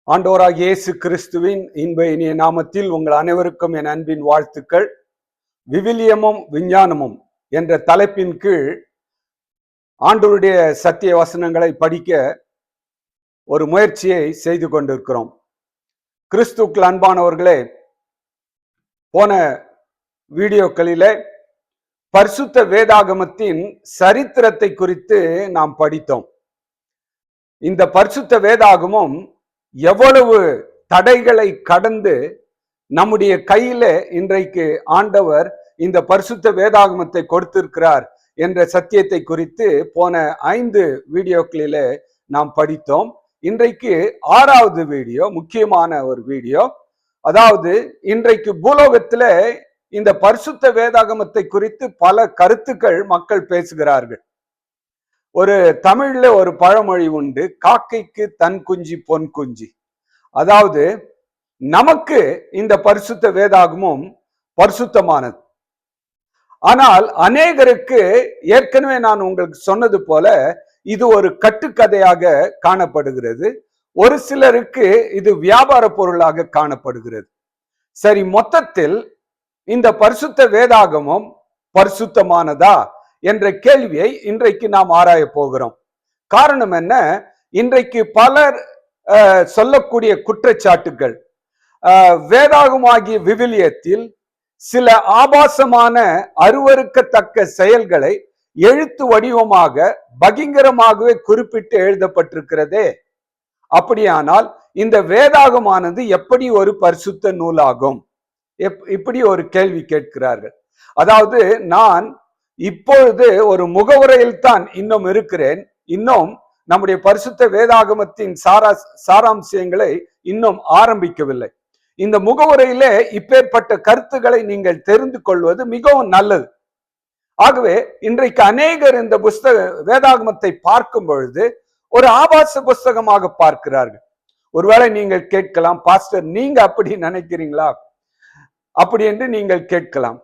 ஆண்டவராகிய இயேசு கிறிஸ்துவின் இன்ப இனிய நாமத்தில் உங்கள் அனைவருக்கும் என் அன்பின் வாழ்த்துக்கள். விவிலியமும் விஞ்ஞானமும் என்ற தலைப்பின் கீழ் ஆண்டவருடைய சத்திய வசனங்களை படிக்க ஒரு முயற்சியை செய்து கொண்டிருக்கிறோம். கிறிஸ்துவுக்குள் அன்பானவர்களே, போன வீடியோக்களிலே பரிசுத்த வேதாகமத்தின் சரித்திரத்தை குறித்து நாம் படித்தோம். இந்த பரிசுத்த வேதாகமும் எவ்வளவு தடைகளை கடந்து நம்முடைய கையில இன்றைக்கு ஆண்டவர் இந்த பரிசுத்த வேதாகமத்தை கொடுத்திருக்கிறார் என்ற சத்தியத்தை குறித்து போன 5 வீடியோக்களில நாம் படித்தோம். இன்றைக்கு 6வது வீடியோ, முக்கியமான ஒரு வீடியோ. அதாவது இன்றைக்கு பூலோகத்துல இந்த பரிசுத்த வேதாகமத்தை குறித்து பல கருத்துக்கள் மக்கள் பேசுகிறார்கள். ஒரு தமிழ்ல ஒரு பழமொழி உண்டு, காக்கைக்கு தன் குஞ்சு பொன் குஞ்சு. அதாவது நமக்கு இந்த பரிசுத்த வேதாகமும் பரிசுத்தமானது. ஆனால் அநேகருக்கு ஏற்கனவே நான் உங்களுக்கு சொன்னது போல இது ஒரு கட்டுக்கதையாக காணப்படுகிறது. ஒரு சிலருக்கு இது வியாபார பொருளாக காணப்படுகிறது. சரி, மொத்தத்தில் இந்த பரிசுத்த வேதாகமும் பரிசுத்தமானதா என்ற கேள்வியை இன்றைக்கு நாம் ஆராய போகிறோம். காரணம் என்ன? இன்றைக்கு பலர் சொல்லக்கூடிய குற்றச்சாட்டுகள், வேதாகமாகிய விவிலியத்தில் சில ஆபாசமான அருவருக்கத்தக்க செயல்களை எழுத்து வடிவமாக பகிங்கரமாகவே குறிப்பிட்டு எழுதப்பட்டிருக்கிறதே. அப்படியானால் இந்த வேதாகமானது எப்படி ஒரு பரிசுத்த நூலாகும்? இப்படி ஒரு கேள்வி கேட்கிறார்கள். அதாவது நான் இப்பொழுது ஒரு முகவுரையில் தான் இன்னும் இருக்கிறேன். இன்னும் நம்முடைய பரிசுத்த வேதாகமத்தின் சாராம்சங்களை இன்னும் ஆரம்பிக்கவில்லை. இந்த முகவுரையிலே இப்பேற்பட்ட கருத்துக்களை நீங்கள் தெரிந்து கொள்வது மிகவும் நல்லது. ஆகவே இன்றைக்கு அநேகர் இந்த வேதாகமத்தை பார்க்கும் பொழுது ஒரு ஆபாச புஸ்தகமாக பார்க்கிறார்கள். ஒருவேளை நீங்கள் கேட்கலாம், பாஸ்டர் நீங்க அப்படி நினைக்கிறீங்களா அப்படி என்று நீங்கள் கேட்கலாம்.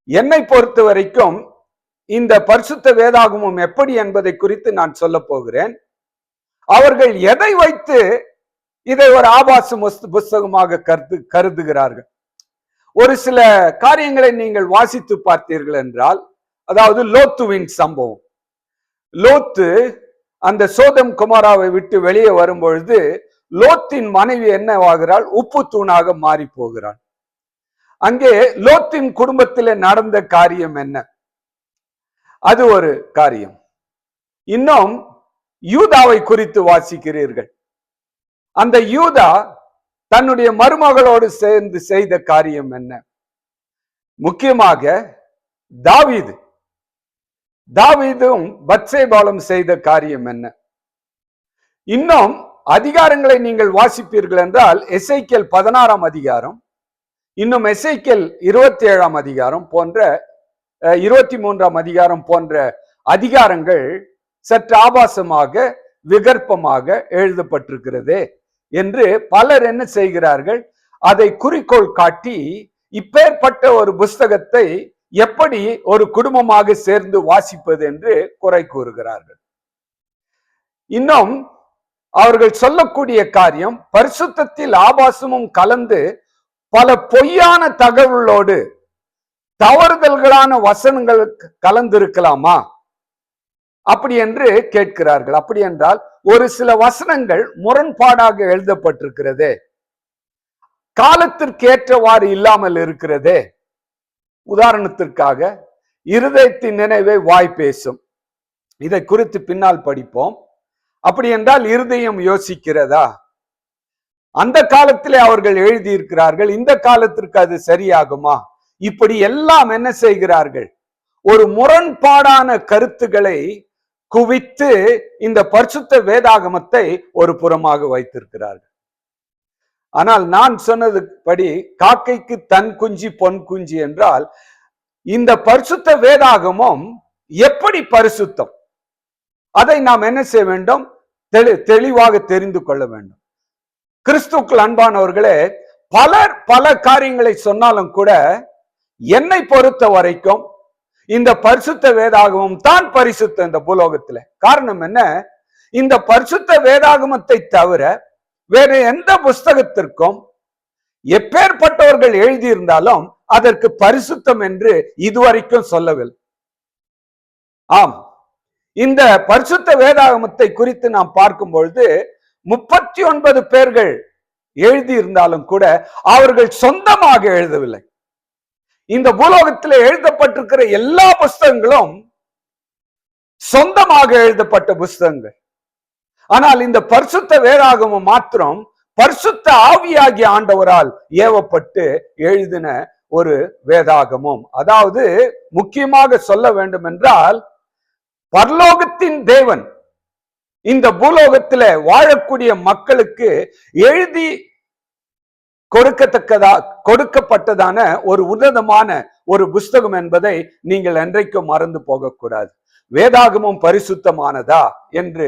என்னை பொறுத்த வரைக்கும் இந்த பரிசுத்த வேதாகமம் எப்படி என்பதை குறித்து நான் சொல்ல போகிறேன். அவர்கள் எதை வைத்து இதை ஒரு ஆபாச புஸ்தகமாக கருதுகிறார்கள்? ஒரு சில காரியங்களை நீங்கள் வாசித்து பார்த்தீர்கள் என்றால், அதாவது லோத்துவின் சம்பவம். லோத்து அந்த சோதம் குமாராவை விட்டு வெளியே வரும்பொழுது லோத்தின் மனைவி என்னவாகிறாள்? உப்பு தூணாக மாறி போகிறாள். அங்கே லோத்தின் குடும்பத்தில் நடந்த காரியம் என்ன? அது ஒரு காரியம். இன்னும் யூதாவை குறித்து வாசிக்கிறீர்கள். அந்த யூதா தன்னுடைய மருமகளோடு சேர்ந்து செய்த காரியம் என்ன? முக்கியமாக தாவீதும் பத்சேபாலும் செய்த காரியம் என்ன? இன்னும் அதிகாரங்களை நீங்கள் வாசிப்பீர்கள் என்றால் எசேக்கியேல் 16ஆம் அதிகாரம், இன்னும் எசேக்கியேல் 27ஆம் அதிகாரம் போன்ற 23ஆம் அதிகாரம் போன்ற அதிகாரங்கள் சற்று ஆபாசமாக விகற்பமாக எழுதப்பட்டிருக்கிறது என்று பலர் என்ன செய்கிறார்கள்? அதை குறிக்கோள் காட்டி இப்பேற்பட்ட ஒரு புஸ்தகத்தை எப்படி ஒரு குடும்பமாக சேர்ந்து வாசிப்பது என்று குறை கூறுகிறார்கள். இன்னும் அவர்கள் சொல்லக்கூடிய காரியம், பரிசுத்தத்தில் ஆபாசமும் கலந்து பல பொய்யான தகவலோடு தவறுதல்களான வசனங்களுக்கு கலந்திருக்கலாமா அப்படி என்று கேட்கிறார்கள். அப்படி என்றால் ஒரு சில வசனங்கள் முரண்பாடாக எழுதப்பட்டிருக்கிறதே, காலத்திற்கு ஏற்றவாறு இல்லாமல் இருக்கிறதே. உதாரணத்திற்காக, இருதயத்தின் நினைவை வாய் பேசும். இதை குறித்து பின்னால் படிப்போம். அப்படி என்றால் இருதயம் யோசிக்கிறதா? அந்த காலத்திலே அவர்கள் எழுதியிருக்கிறார்கள், இந்த காலத்திற்கு அது சரியாகுமா? இப்படி எல்லாம் என்ன செய்கிறார்கள்? ஒரு முரண்பாடான கருத்துக்களை குவித்து இந்த பரிசுத்த வேதாகமத்தை ஒரு புறமாக வைத்திருக்கிறார்கள். ஆனால் நான் சொன்னது படி காக்கைக்கு தன் குஞ்சு பொன் குஞ்சு என்றால், இந்த பரிசுத்த வேதாகமம் எப்படி பரிசுத்தம், அதை நாம் என்ன செய்ய வேண்டும்? தெளிவாக தெரிந்து கொள்ள வேண்டும். கிறிஸ்துவுக்குள் அன்பானவர்களே, பலர் பல காரியங்களை சொன்னாலும் கூட என்னை பொறுத்த வரைக்கும் இந்த பரிசுத்த வேதாகமம் தான் பரிசுத்தம் இந்த பூலோகத்துல. காரணம் என்ன? இந்த பரிசுத்த வேதாகமத்தை தவிர வேறு எந்த புஸ்தகத்திற்கும் எப்பேற்பட்டவர்கள் எழுதியிருந்தாலும் அதற்கு பரிசுத்தம் என்று இதுவரைக்கும் சொல்லவில்லை. ஆம், இந்த பரிசுத்த வேதாகமத்தை குறித்து நாம் பார்க்கும் பொழுது 39 பேர்கள் எழுதியிருந்தாலும் கூட அவர்கள் சொந்தமாக எழுதவில்லை. இந்த பூலோகத்தில் எழுதப்பட்டிருக்கிற எல்லா புஸ்தகங்களும் சொந்தமாக எழுதப்பட்ட புஸ்தகங்கள். ஆனால் இந்த பரிசுத்த வேதாகமம் மாத்திரம் பரிசுத்த ஆவியாகிய ஆண்டவரால் ஏவப்பட்டு எழுதின ஒரு வேதாகமம். அதாவது முக்கியமாக சொல்ல வேண்டும் என்றால், பரலோகத்தின் தேவன் இந்த பூலோகத்தில் வாழக்கூடிய மக்களுக்கு எழுதி கொடுக்கப்பட்டதான ஒரு உன்னதமான ஒரு புஸ்தகம் என்பதை நீங்கள் என்றைக்கும் மறந்து போகக்கூடாது. வேதாகமம் பரிசுத்தமானதா என்று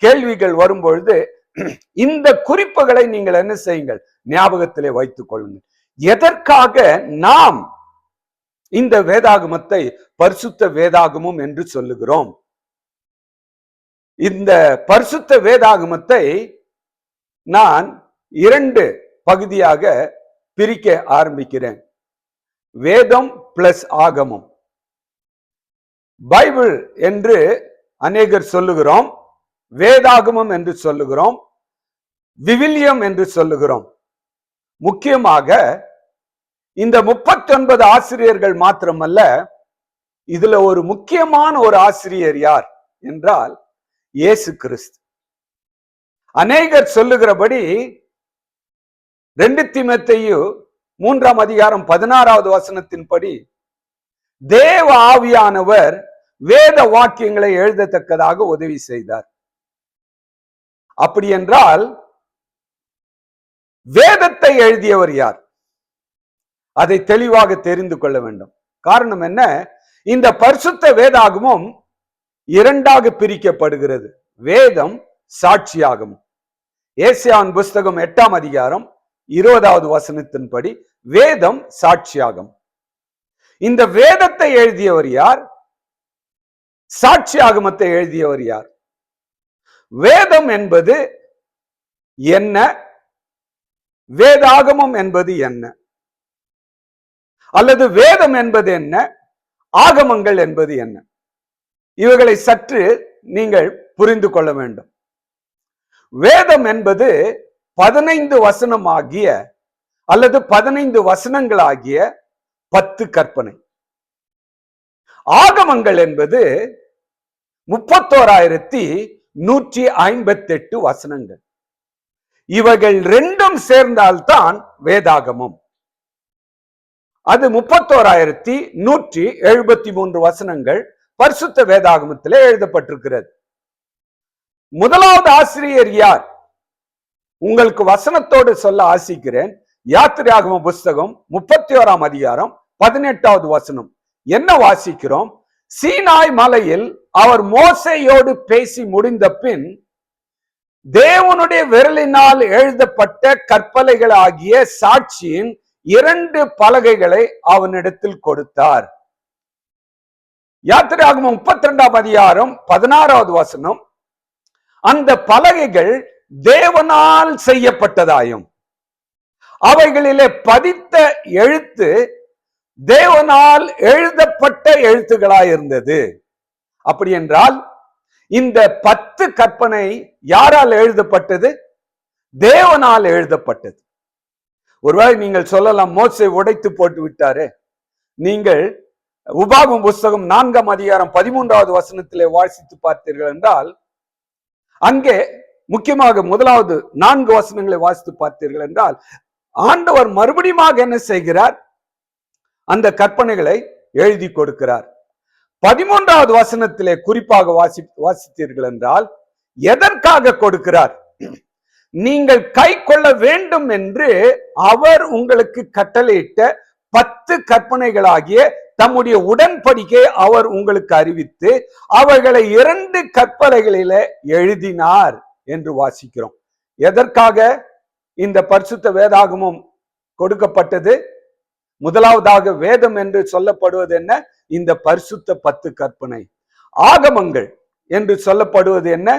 கேள்விகள் வரும்பொழுது இந்த குறிப்புகளை நீங்கள் என்ன செய்யுங்கள், ஞாபகத்திலே வைத்துக் கொள்ளுங்கள். எதற்காக நாம் இந்த வேதாகமத்தை பரிசுத்த வேதாகமம் என்று சொல்லுகிறோம்? இந்த பரிசுத்த வேதாகமத்தை நான் 2 பகுதியாக பிரிக்க ஆரம்பிக்கிறேன். வேதம் பிளஸ் ஆகமம். பைபிள் என்று அநேகர் சொல்லுகிறோம், வேதாகமம் என்று சொல்லுகிறோம், விவிலியம் என்று சொல்லுகிறோம். முக்கியமாக இந்த 39 ஆசிரியர்கள் மாத்திரமல்ல, இதுல ஒரு முக்கியமான ஒரு ஆசிரியர் யார் என்றால் இயேசு கிறிஸ்து. அநேகர் சொல்லுகிறபடி 2 தீமோத்தேயு 3ஆம் அதிகாரம் 16வது வசனத்தின்படி தேவ ஆவியானவர் வேத வாக்கியங்களை எழுதத்தக்கதாக உதவி செய்தார். அப்படி என்றால் வேதத்தை எழுதியவர் யார்? அதை தெளிவாக தெரிந்து கொள்ள வேண்டும். காரணம் என்ன? இந்த பரிசுத்த வேதாகமும் 2ஆக பிரிக்கப்படுகிறது. வேதம், சாட்சியாகமும். ஏசாயாவின் புஸ்தகம் 8ஆம் அதிகாரம் 20வது வசனத்தின்படி வேதம், சாட்சியாகம். இந்த வேதத்தை எழுதியவர் யார்? சாட்சியாகமத்தை எழுதியவர் யார்? வேதம் என்பது என்ன? வேதாகமம் என்பது என்ன? அல்லது வேதம் என்பது என்ன? ஆகமங்கள் என்பது என்ன? இவைகளை சற்று நீங்கள் புரிந்து கொள்ள வேண்டும். வேதம் என்பது 15 வசனமாகிய அல்லது 15 வசனங்களாகிய 10 கற்பனை. ஆகமங்கள் என்பது 31,158 வசனங்கள். இவைகள் 2ம் சேர்ந்தால்தான் வேதாகமம். அது 31,173 வசனங்கள் பரிசுத்த வேதாகமத்திலே எழுதப்பட்டிருக்கிறது. முதலாவது ஆசிரியர் யார்? உங்களுக்கு வசனத்தோடு சொல்ல ஆசிக்கிறேன். யாத்திராகம புஸ்தகம் 31ஆம் அதிகாரம் 18வது வசனம். என்ன வாசிக்கிறோம்? சீனாய் மலையில் அவர் மோசேயோடு பேசி முடிந்த பின் தேவனுடைய விரலினால் எழுதப்பட்ட கற்பலைகள் ஆகிய சாட்சியின் 2 பலகைகளை அவனிடத்தில் கொடுத்தார். யாத்திராகமம் 32ஆம் அதிகாரம் 16வது வசனம். அந்த பலகைகள் தேவனால் செய்யப்பட்டதாயும் அவைகளிலே பதித்த எழுத்து தேவனால் எழுதப்பட்ட எழுத்துக்களாயிருந்தது. அப்படி என்றால் இந்த 10 கற்பனை யாரால் எழுதப்பட்டது? தேவனால் எழுதப்பட்டது. ஒருவேளை நீங்கள் சொல்லலாம், மோசே உடைத்து போட்டு விட்டாரு. நீங்கள் உபாகமம் புஸ்தகம் 4ஆம் அதிகாரம் 13வது வசனத்திலே வாசித்து பார்த்தீர்கள் என்றால், அங்கே முக்கியமாக முதலாவது 4 வசனங்களை வாசித்து பார்த்தீர்கள் என்றால், ஆண்டவர் மறுபடியும் என்ன செய்கிறார்? அந்த கற்பனைகளை எழுதி கொடுக்கிறார். 13வது வசனத்திலே குறிப்பாக வாசித்தீர்கள் என்றால், எதற்காக கொடுக்கிறார்? நீங்கள் கை கொள்ள வேண்டும் என்று அவர் உங்களுக்கு கட்டளையிட்ட 10 கற்பனைகளாகிய தம்முடைய உடன்படிக்கை அவர் உங்களுக்கு அறிவித்து அவர்களை 2 கற்பனைகளிலே எழுதினார் என்று வாசிக்கிறோம். எதற்காக இந்த பரிசுத்த வேதாகமம் கொடுக்கப்பட்டது? முதலாவதாக வேதம் என்று சொல்லப்படுவது என்ன? இந்த பரிசுத்த 10 கற்பனை. ஆகமங்கள் என்று சொல்லப்படுவது என்ன?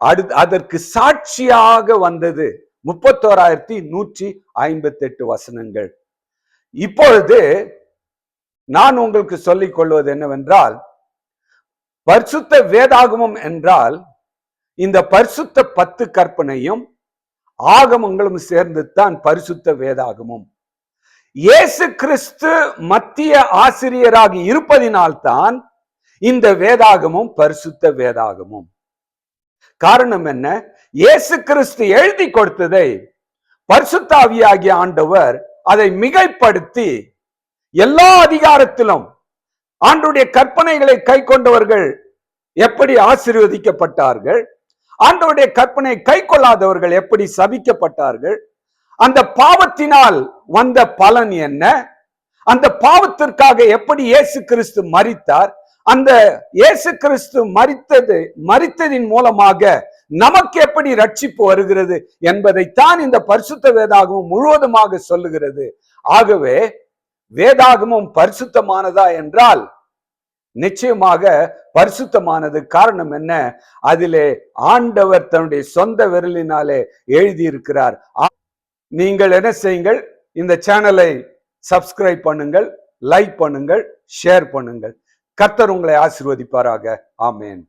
அதற்கு சாட்சியாக வந்தது 31,158 வசனங்கள். இப்பொழுது நான் உங்களுக்கு சொல்லிக் கொள்வது என்னவென்றால், பரிசுத்த வேதாகமம் என்றால் இந்த பரிசுத்த 10 கற்பனையும் ஆகமங்களும் சேர்ந்து தான் பரிசுத்த வேதாகமம். இயேசு கிறிஸ்து மத்திய ஆசிரியராக இருப்பதினால்தான் இந்த வேதாகமும் பரிசுத்த வேதாகமும். காரணம் என்ன? இயேசு கிறிஸ்து எழுதி கொடுத்ததை பரிசுத்த ஆவியாகிய ஆண்டவர் அதை மிகைப்படுத்தி எல்லா அதிகாரத்திலும் ஆண்டுடைய கற்பனைகளை கை கொண்டவர்கள் எப்படி ஆசீர்வதிக்கப்பட்டார்கள், ஆண்டவருடைய கற்பனை கை கொள்ளாதவர்கள் எப்படி சபிக்கப்பட்டார்கள், அந்த பாவத்தினால் வந்த பலன் என்ன, அந்த பாவத்திற்காக எப்படி இயேசு கிறிஸ்து மரித்தார், அந்த இயேசு கிறிஸ்து மரித்ததின் மூலமாக நமக்கு எப்படி ரட்சிப்பு வருகிறது என்பதைத்தான் இந்த பரிசுத்த வேதாகமம் முழுவதுமாக சொல்லுகிறது. ஆகவே வேதாகமம் பரிசுத்தமானதா என்றால் நிச்சயமாக பரிசுத்தமானது. காரணம் என்ன? அதிலே ஆண்டவர் தன்னுடைய சொந்த விரலினாலே எழுதியிருக்கிறார். நீங்கள் என்ன செய்யுங்கள், இந்த சேனலை சப்ஸ்கிரைப் பண்ணுங்கள், லைக் பண்ணுங்கள், ஷேர் பண்ணுங்கள். கர்த்தர் உங்களை ஆசீர்வதிப்பாராக. ஆமென்.